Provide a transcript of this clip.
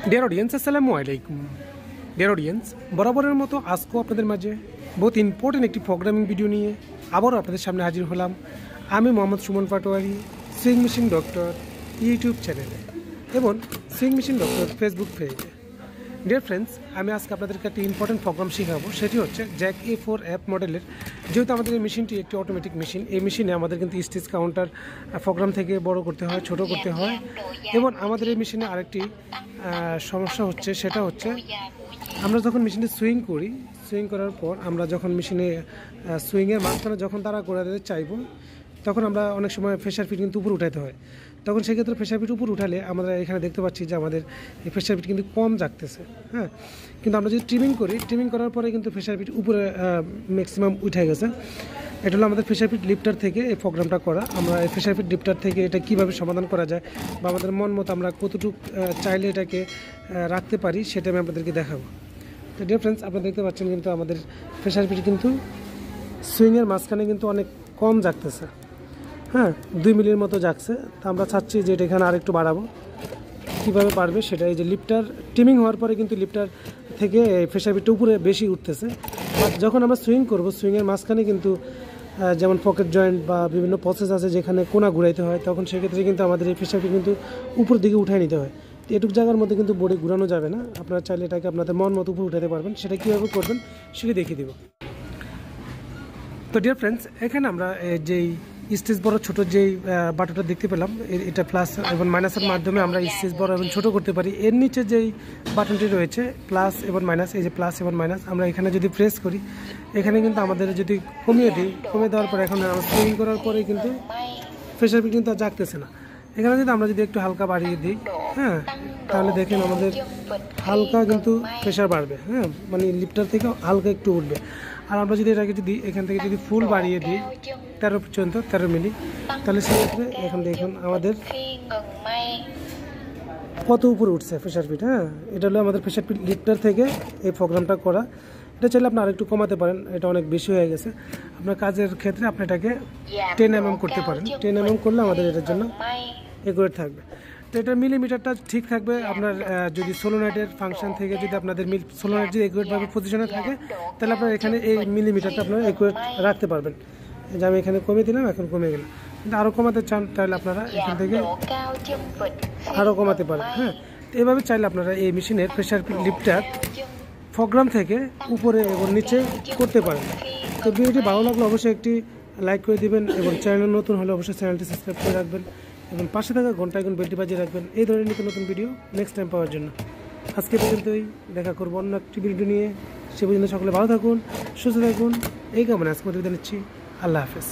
Dear audience, আসসালামু আলাইকুম। Dear audience, বরাবরের মতো আজকেও আপনাদের মাঝে বহুত ইম্পর্টেন্ট একটি প্রোগ্রামিং ভিডিও নিয়ে আবারও আপনাদের সামনে হাজির হলাম। আমি Mohammad Suman Patwari, sewing machine doctor YouTube চ্যানেলে এবং সুইং মেশিন ডক্টর ফেসবুক পেজে। ডিয়ার ফ্রেন্ডস, আমি আজকে আপনাদেরকে একটি ইম্পর্টেন্ট প্রোগ্রাম শেখাবো। সেটি হচ্ছে জ্যাক a4f মডেলের। যেহেতু আমাদের এই মেশিনটি একটি অটোমেটিক মেশিন, এই মেশিনে আমাদের কিন্তু স্টেজ কাউন্টার প্রোগ্রাম থেকে বড় করতে হয়, ছোট করতে হয়। এবং আমাদের এই মেশিনে আরেকটি সমস্যা হচ্ছে, সেটা হচ্ছে আমরা যখন মেশিনে সুইং করি, সুইং করার পর আমরা যখন মেশিনে সুইংয়ের মাঝখানে যখন তারা করে দিতে চাইবো, তখন আমরা অনেক সময় প্রেশার ফিট কিন্তু উপরে উঠাতে হয়। তখন সেক্ষেত্রে প্রেশার ফিট উপরে উঠালে আমরা এখানে দেখতে পাচ্ছি যে আমাদের এই প্রেশার ফিট কিন্তু কম জাগতেছে। হ্যাঁ, কিন্তু আমরা যদি ট্রিমিং করি, ট্রিমিং করার পরে কিন্তু প্রেশার ফিট উপরে ম্যাক্সিমাম উঠে গেছে। এটা হলো আমাদের প্রেশার ফিট লিফটার থেকে এই প্রোগ্রামটা করা। আমরা এই প্রেশার ফিট লিফটার থেকে এটা কীভাবে সমাধান করা যায় বা আমাদের মন মতো আমরা কতটুকু চাইলে এটাকে রাখতে পারি, সেটা আমি আপনাদেরকে দেখাবো। তো ডিয়ার ফ্রেন্ডস, আপনারা দেখতে পাচ্ছেন কিন্তু আমাদের প্রেশার ফিট কিন্তু সুইংয়ের মাঝখানে কিন্তু অনেক কম জাগতেছে। হ্যাঁ, 2 মিলির মতো যাচ্ছে। তা আমরা চাচ্ছি যে এটা এখানে আরেকটু বাড়াবো। কীভাবে পারবে সেটা, এই যে লিফটার ট্রিমিং হওয়ার পরে কিন্তু লিফটার থেকে প্রেশার ফিটটা উপরে বেশি উঠতেছে। আর যখন আমরা সুইং করব, সুইংয়ের মাঝখানে কিন্তু যেমন পকেট জয়েন্ট বা বিভিন্ন প্রসেস আছে যেখানে কোনা ঘুরাইতে হয়, তখন সেক্ষেত্রে কিন্তু আমাদের এই প্রেশার ফিট কিন্তু উপর দিকে উঠাই নিতে হয়। তো এটুকু জায়গার মধ্যে কিন্তু বডি ঘুরানো যাবে না। আপনারা চাইলে এটাকে আপনাদের মন মতো উপরে উঠাতে পারবেন। সেটা কীভাবে করবেন সেটা দেখিয়ে দেব। তো ডিয়ার ফ্রেন্ডস, এখানে আমরা যেই স্টেজ বড় ছোট যেই বাটনটা দেখতে পেলাম, এটা প্লাস এবং মাইনাসের মাধ্যমে আমরা স্টেজ বড় এবং ছোট করতে পারি। এর নিচে যেই বাটনটি রয়েছে প্লাস এবং মাইনাস, এই যে প্লাস এবং মাইনাস, আমরা এখানে যদি প্রেস করি, এখানে কিন্তু আমাদের যদি কমিয়ে দিই, কমিয়ে দেওয়ার পরে এখন আমরা সুইং করার পরে কিন্তু প্রেশার ফিট কিন্তু আর জাগতেছে না। এখানে যদি আমরা যদি একটু হালকা বাড়িয়ে দিই, হ্যাঁ, তাহলে দেখেন আমাদের হালকা কিন্তু প্রেশার বাড়বে। হ্যাঁ, মানে লিফটার থেকে হালকা একটু উঠবে। আর আমরা যদি এটাকে যদি এখান থেকে যদি ফুল বাড়িয়ে দিই 13 পর্যন্ত, 13 মিলি, তাহলে সেক্ষেত্রে এখন দেখুন আমাদের কত উপরে উঠছে প্রেশার ফিট। হ্যাঁ, এটা হলো আমাদের প্রেশার ফিট লিফটার থেকে এই প্রোগ্রামটা করা। এটা চাইলে আপনি আরেকটু কমাতে পারেন, এটা অনেক বেশি হয়ে গেছে। আপনার কাজের ক্ষেত্রে আপনি এটাকে 10 mm করতে পারেন। 10 mm করলে আমাদের এটার জন্য একুরেট থাকবে। তো এটার মিলিমিটারটা ঠিক থাকবে। আপনার যদি সোলোনাইটের ফাংশন থেকে যদি আপনাদের সোলোনাইট যদি একুরেটভাবে পজিশনে থাকে, তাহলে আপনার এখানে এই মিলিমিটারটা আপনারা একুরেট রাখতে পারবেন। যে আমি এখানে কমিয়ে দিলাম, এখন কমে গেল। কিন্তু আরও কমাতে চান তাহলে আপনারা এখান থেকে আরও কমাতে পারেন। হ্যাঁ, তো এইভাবে চাইলে আপনারা এই মেশিনের প্রেশার লিফটার প্রোগ্রাম থেকে উপরে এবং নিচে করতে পারেন। তো ভিডিওটি ভালো লাগলে অবশ্যই একটি লাইক করে দিবেন এবং চ্যানেল নতুন হলে অবশ্যই চ্যানেলটি সাবস্ক্রাইব করে রাখবেন এবং পাশে থাকা ঘন্টা এখন বেলটি বাজিয়ে রাখবেন এই ধরনের নতুন নতুন ভিডিও নেক্সট টাইম পাওয়ার জন্য। আজকে পর্যন্তই, দেখা করবো অন্য একটি ভিডিও নিয়ে। সে পর্যন্ত সকলে ভালো থাকুন, সুস্থ থাকুন, এই কামনা আজকে বিদায় নিচ্ছি। আল্লাহ হাফেজ।